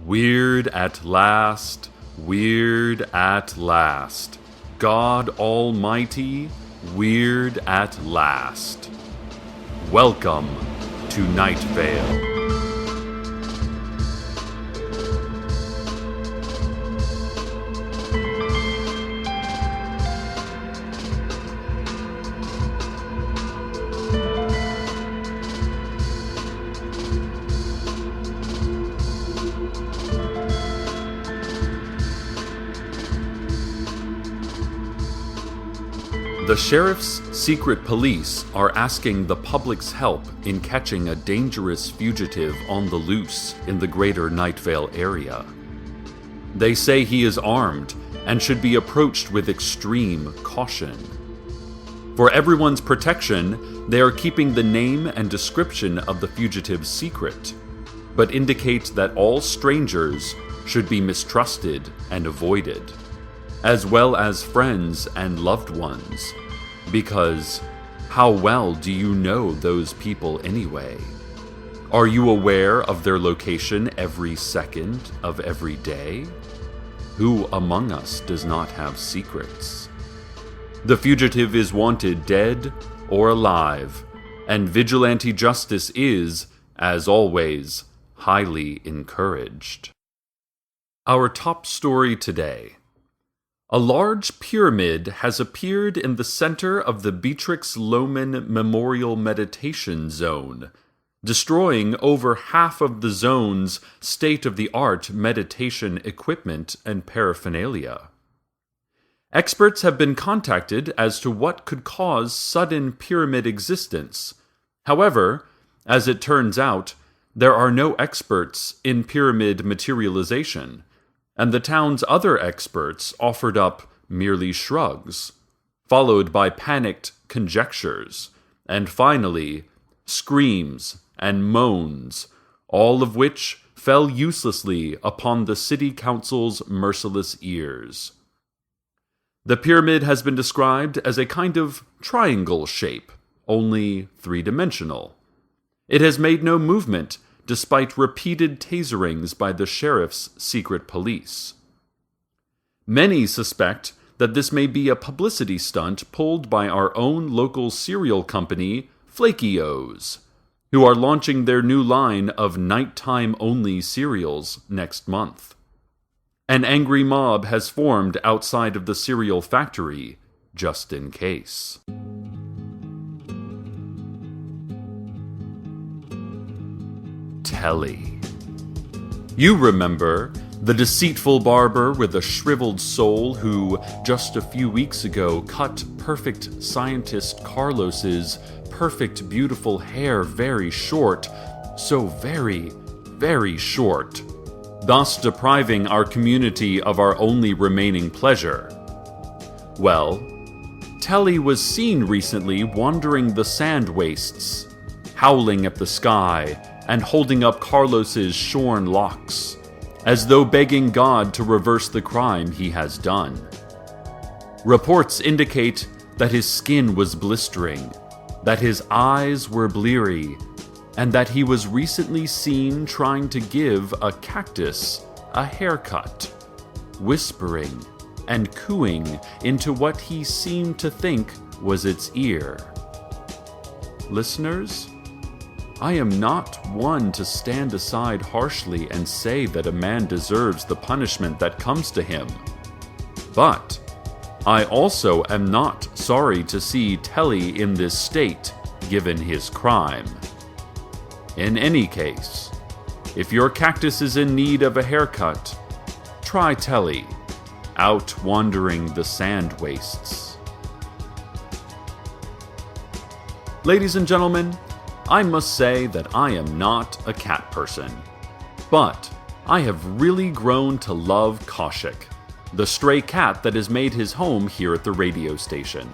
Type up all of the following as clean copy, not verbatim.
Weird at last, weird at last. God Almighty, weird at last. Welcome to Найт-Вейл. The sheriff's secret police are asking the public's help in catching a dangerous fugitive on the loose in the greater Найт-Вейл area. They say he is armed and should be approached with extreme caution. For everyone's protection, they are keeping the name and description of the fugitive secret, but indicate that all strangers should be mistrusted and avoided, as well as friends and loved ones, because how well do you know those people anyway? Are you aware of their location every second of every day? Who among us does not have secrets? The fugitive is wanted dead or alive, and vigilante justice is, as always, highly encouraged. Our top story today. A large pyramid has appeared in the center of the Beatrix Lohman Memorial Meditation Zone, destroying over half of the zone's state-of-the-art meditation equipment and paraphernalia. Experts have been contacted as to what could cause sudden pyramid existence. However, as it turns out, there are no experts in pyramid materialization, and the town's other experts offered up merely shrugs, followed by panicked conjectures, and finally, screams and moans, all of which fell uselessly upon the city council's merciless ears. The pyramid has been described as a kind of triangle shape, only three-dimensional. It has made no movement despite repeated taserings by the sheriff's secret police. Many suspect that this may be a publicity stunt pulled by our own local cereal company, Flaky-O's, who are launching their new line of nighttime-only cereals next month. An angry mob has formed outside of the cereal factory, just in case. Telly. You remember the deceitful barber with a shriveled soul who, just a few weeks ago, cut perfect scientist Carlos's perfect beautiful hair very short, so very, very short, thus depriving our community of our only remaining pleasure. Well, Telly was seen recently wandering the sand wastes, howling at the sky, and holding up Carlos's shorn locks, as though begging God to reverse the crime he has done. Reports indicate that his skin was blistering, that his eyes were bleary, and that he was recently seen trying to give a cactus a haircut, whispering and cooing into what he seemed to think was its ear. Listeners, I am not one to stand aside harshly and say that a man deserves the punishment that comes to him. But I also am not sorry to see Telly in this state, given his crime. In any case, if your cactus is in need of a haircut, try Telly, out wandering the sand wastes. Ladies and gentlemen, I must say that I am not a cat person, but I have really grown to love Koshik, the stray cat that has made his home here at the radio station.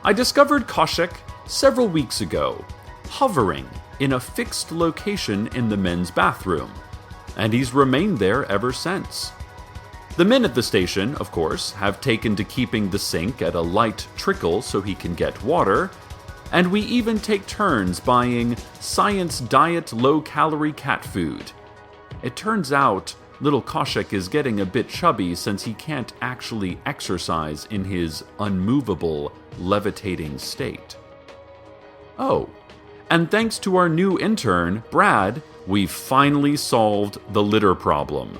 I discovered Koshik several weeks ago, hovering in a fixed location in the men's bathroom, and he's remained there ever since. The men at the station, of course, have taken to keeping the sink at a light trickle so he can get water, and we even take turns buying science diet low-calorie cat food. It turns out little Koshek is getting a bit chubby since he can't actually exercise in his unmovable, levitating state. Oh, and thanks to our new intern, Brad, we've finally solved the litter problem.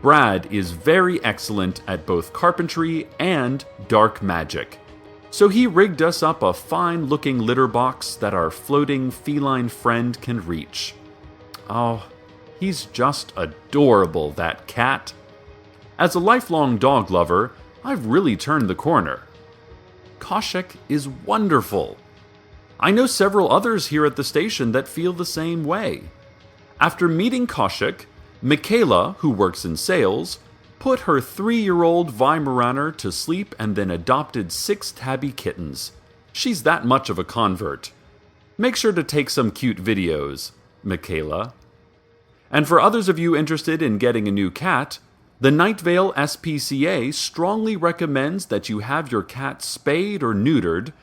Brad is very excellent at both carpentry and dark magic, so he rigged us up a fine-looking litter box that our floating feline friend can reach. Oh, he's just adorable, that cat. As a lifelong dog lover, I've really turned the corner. Koshek is wonderful. I know several others here at the station that feel the same way. After meeting Koshek, Michaela, who works in sales, put her 3-year-old Weimaraner to sleep and then adopted 6 tabby kittens. She's that much of a convert. Make sure to take some cute videos, Michaela. And for others of you interested in getting a new cat, the Найт-Вейл SPCA strongly recommends that you have your cat spayed or neutered,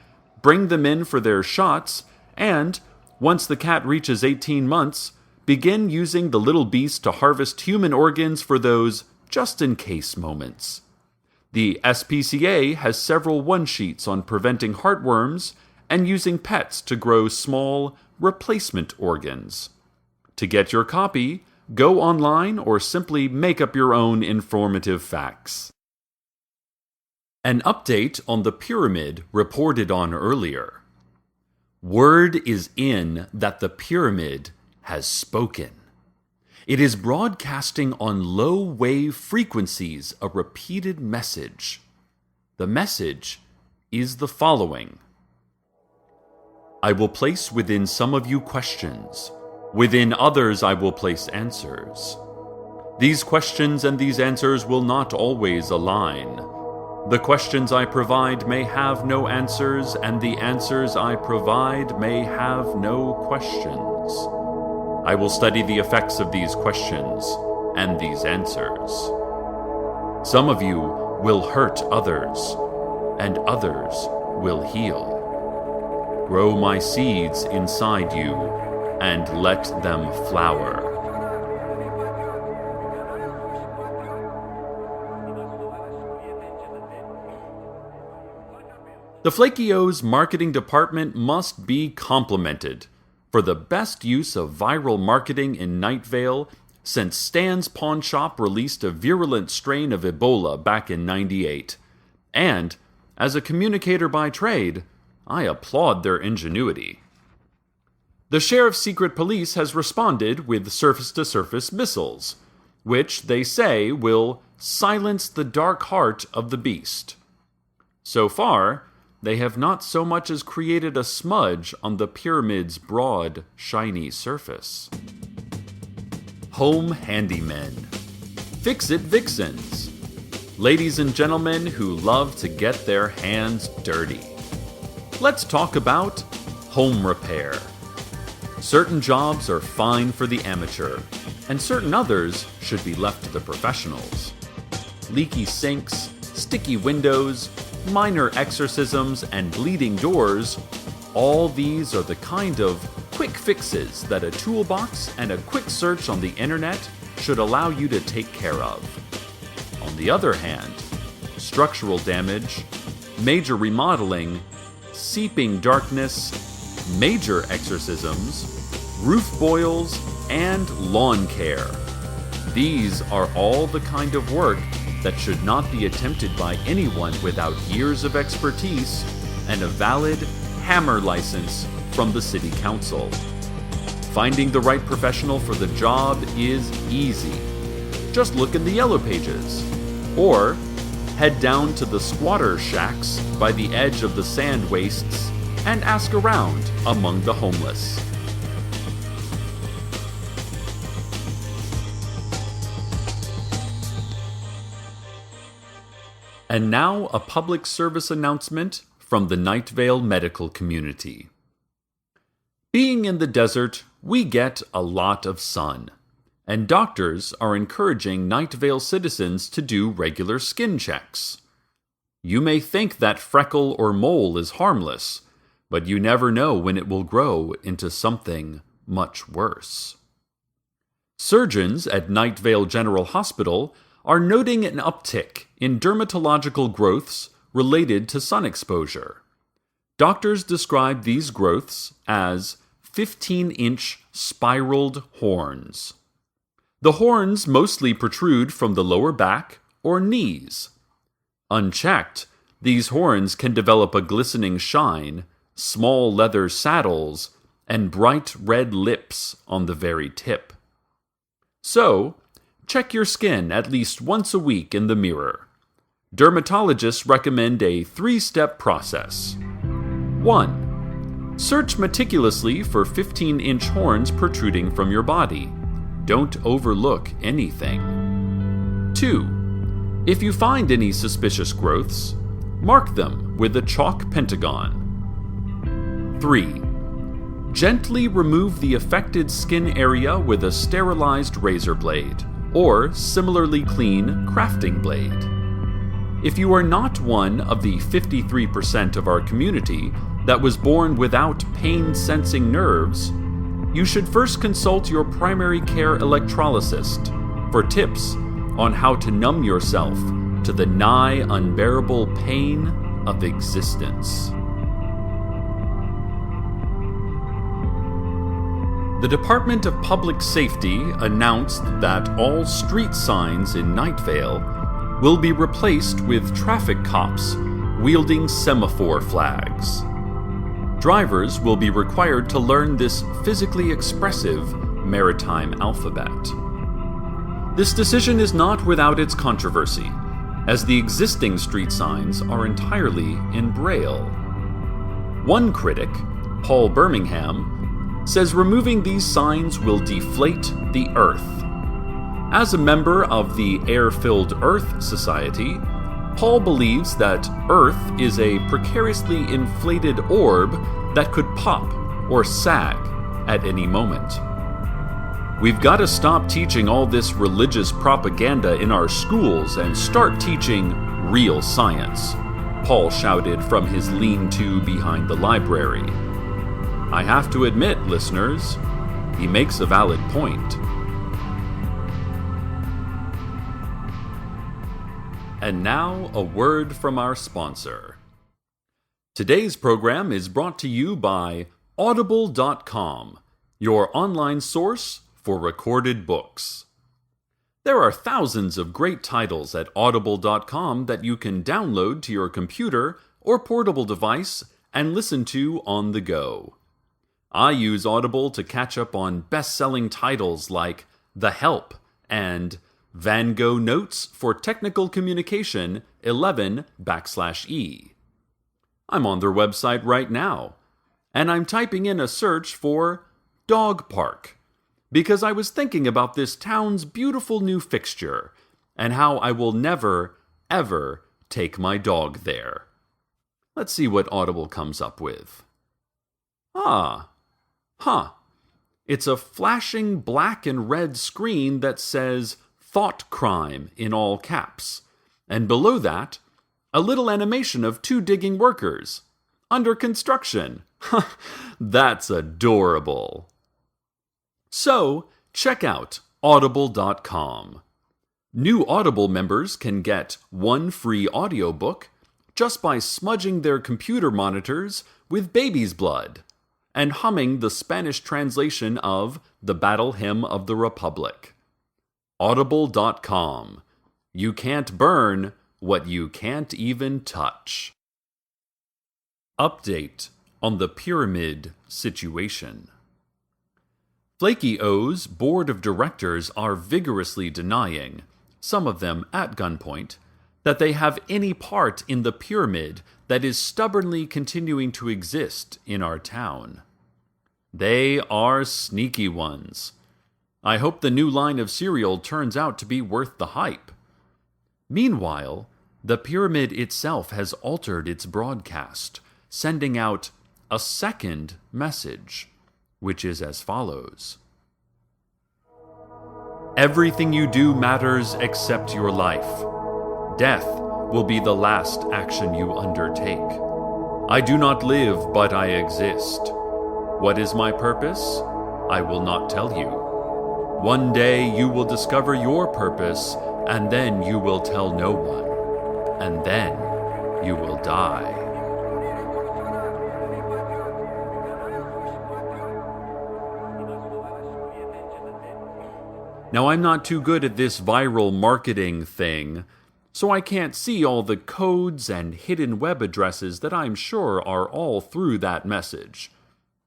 bring them in for their shots, and, once the cat reaches 18 months, begin using the little beast to harvest human organs for those just-in-case moments. The SPCA has several one-sheets on preventing heartworms and using pets to grow small replacement organs. To get your copy, go online or simply make up your own informative facts. An update on the pyramid reported on earlier. Word is in that the pyramid has spoken. It is broadcasting on low-wave frequencies a repeated message. The message is the following. I will place within some of you questions. Within others I will place answers. These questions and these answers will not always align. The questions I provide may have no answers, and the answers I provide may have no questions. I will study the effects of these questions and these answers. Some of you will hurt others, and others will heal. Grow my seeds inside you, and let them flower. The Flakio's marketing department must be complimented for the best use of viral marketing in Найт-Вейл since Stan's pawn shop released a virulent strain of Ebola back in '98. And, as a communicator by trade, I applaud their ingenuity. The sheriff's secret police has responded with surface-to-surface missiles, which they say will silence the dark heart of the beast. So far, they have not so much as created a smudge on the pyramid's broad, shiny surface. Home handymen. Fix-it vixens. Ladies and gentlemen who love to get their hands dirty. Let's talk about home repair. Certain jobs are fine for the amateur, and certain others should be left to the professionals. Leaky sinks, sticky windows, minor exorcisms, and bleeding doors, all these are the kind of quick fixes that a toolbox and a quick search on the internet should allow you to take care of. On the other hand, structural damage, major remodeling, seeping darkness, major exorcisms, roof boils, and lawn care. These are all the kind of work that should not be attempted by anyone without years of expertise and a valid hammer license from the City Council. Finding the right professional for the job is easy. Just look in the Yellow Pages. Or head down to the squatter shacks by the edge of the sand wastes and ask around among the homeless. And now a public service announcement from the Найт-Вейл medical community. Being in the desert, we get a lot of sun, and doctors are encouraging Найт-Вейл citizens to do regular skin checks. You may think that freckle or mole is harmless, but you never know when it will grow into something much worse. Surgeons at Найт-Вейл General Hospital are noting an uptick in dermatological growths related to sun exposure. Doctors describe these growths as 15-inch spiraled horns. The horns mostly protrude from the lower back or knees. Unchecked, these horns can develop a glistening shine, small leather saddles, and bright red lips on the very tip. So, check your skin at least once a week in the mirror. Dermatologists recommend a 3-step process. 1. Search meticulously for 15-inch horns protruding from your body. Don't overlook anything. 2. If you find any suspicious growths, mark them with a chalk pentagon. 3. Gently remove the affected skin area with a sterilized razor blade, or similarly clean crafting blade. If you are not one of the 53% of our community that was born without pain-sensing nerves, you should first consult your primary care electrolysist for tips on how to numb yourself to the nigh unbearable pain of existence. The Department of Public Safety announced that all street signs in Найт-Вейл will be replaced with traffic cops wielding semaphore flags. Drivers will be required to learn this physically expressive maritime alphabet. This decision is not without its controversy, as the existing street signs are entirely in Braille. One critic, Paul Birmingham, says removing these signs will deflate the Earth. As a member of the Air-Filled Earth Society, Paul believes that Earth is a precariously inflated orb that could pop or sag at any moment. We've got to stop teaching all this religious propaganda in our schools and start teaching real science, Paul shouted from his lean-to behind the library. I have to admit, listeners, he makes a valid point. And now, a word from our sponsor. Today's program is brought to you by Audible.com, your online source for recorded books. There are thousands of great titles at Audible.com that you can download to your computer or portable device and listen to on the go. I use Audible to catch up on best-selling titles like The Help and Van Gogh Notes for Technical Communication 11/E. I'm on their website right now, and I'm typing in a search for dog park, because I was thinking about this town's beautiful new fixture, and how I will never, ever take my dog there. Let's see what Audible comes up with. It's a flashing black and red screen that says Thought Crime in all caps, and below that, a little animation of 2 digging workers. Under construction. That's adorable. So, check out Audible.com. New Audible members can get 1 free audiobook just by smudging their computer monitors with baby's blood and humming the Spanish translation of The Battle Hymn of the Republic. Audible.com. You can't burn what you can't even touch. Update on the pyramid situation. Flaky O's board of directors are vigorously denying, some of them at gunpoint, that they have any part in the pyramid that is stubbornly continuing to exist in our town. They are sneaky ones. I hope the new line of cereal turns out to be worth the hype. Meanwhile, the pyramid itself has altered its broadcast, sending out a second message, which is as follows. Everything you do matters except your life. Death will be the last action you undertake. I do not live, but I exist. What is my purpose? I will not tell you. One day you will discover your purpose, and then you will tell no one, and then you will die. Now, I'm not too good at this viral marketing thing, so I can't see all the codes and hidden web addresses that I'm sure are all through that message.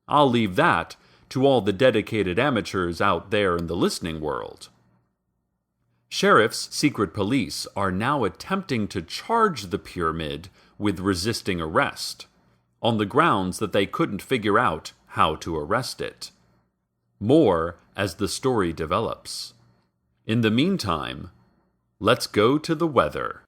I'll leave that to all the dedicated amateurs out there in the listening world. Sheriff's secret police are now attempting to charge the pyramid with resisting arrest, on the grounds that they couldn't figure out how to arrest it. More as the story develops. In the meantime, let's go to the weather.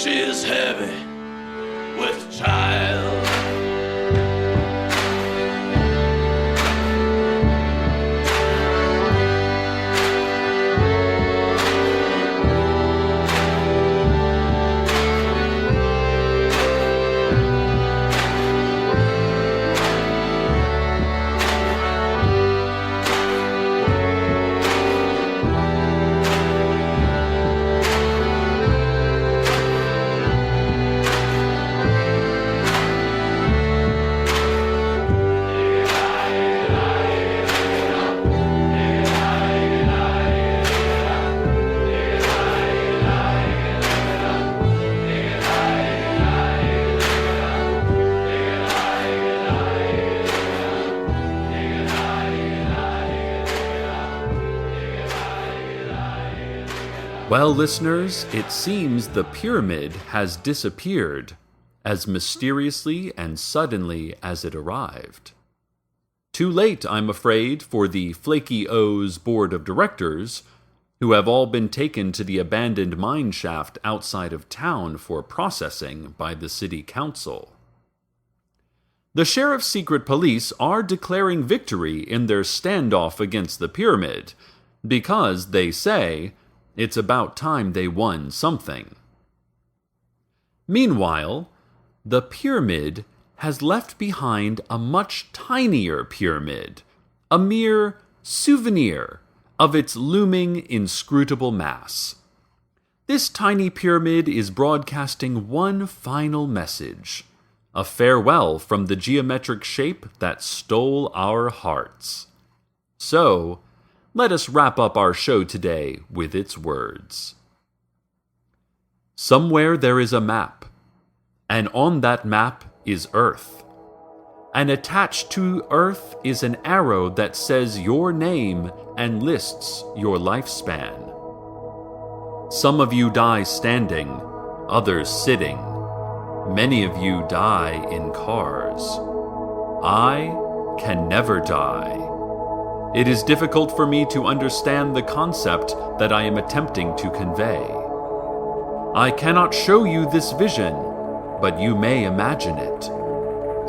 She's heavy with Well, listeners, it seems the pyramid has disappeared as mysteriously and suddenly as it arrived. Too late, I'm afraid, for the Flaky O's board of directors, who have all been taken to the abandoned mine shaft outside of town for processing by the city council. The sheriff's secret police are declaring victory in their standoff against the pyramid, because, they say, it's about time they won something. Meanwhile, the pyramid has left behind a much tinier pyramid, a mere souvenir of its looming, inscrutable mass. This tiny pyramid is broadcasting one final message, a farewell from the geometric shape that stole our hearts. So, let us wrap up our show today with its words. Somewhere there is a map, and on that map is Earth. And attached to Earth is an arrow that says your name and lists your lifespan. Some of you die standing, others sitting. Many of you die in cars. I can never die. It is difficult for me to understand the concept that I am attempting to convey. I cannot show you this vision, but you may imagine it.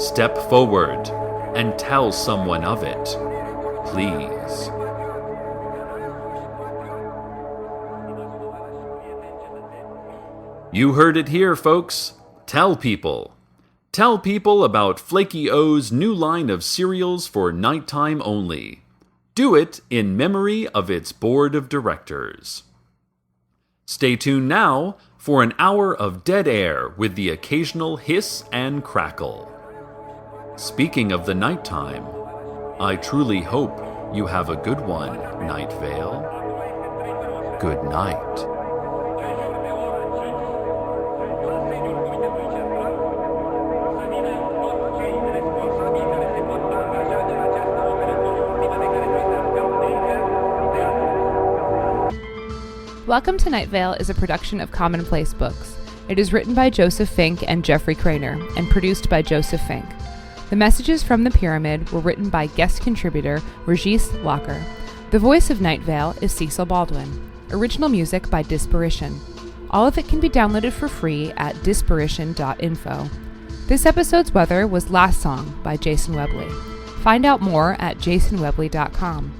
Step forward and tell someone of it, please. You heard it here, folks. Tell people. Tell people about Flaky O's new line of cereals for nighttime only. Do it in memory of its board of directors. Stay tuned now for an hour of dead air with the occasional hiss and crackle. Speaking of the nighttime, I truly hope you have a good one, Найт-Вейл. Good night. Welcome to Найт-Вейл is a production of Commonplace Books. It is written by Joseph Fink and Jeffrey Craner, and produced by Joseph Fink. The messages from the pyramid were written by guest contributor Regis Locker. The voice of Найт-Вейл is Cecil Baldwin. Original music by Disparition. All of it can be downloaded for free at disparition.info. This episode's weather was Last Song by Jason Webley. Find out more at jasonwebley.com.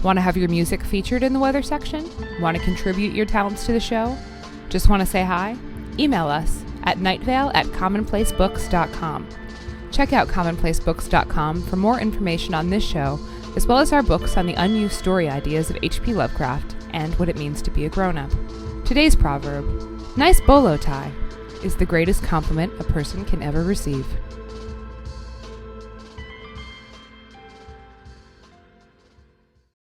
Want to have your music featured in the weather section? Want to contribute your talents to the show? Just want to say hi? Email us at nightvale@commonplacebooks.com. Check out commonplacebooks.com for more information on this show, as well as our books on the unused story ideas of H.P. Lovecraft and what it means to be a grown-up. Today's proverb, nice bolo tie, is the greatest compliment a person can ever receive.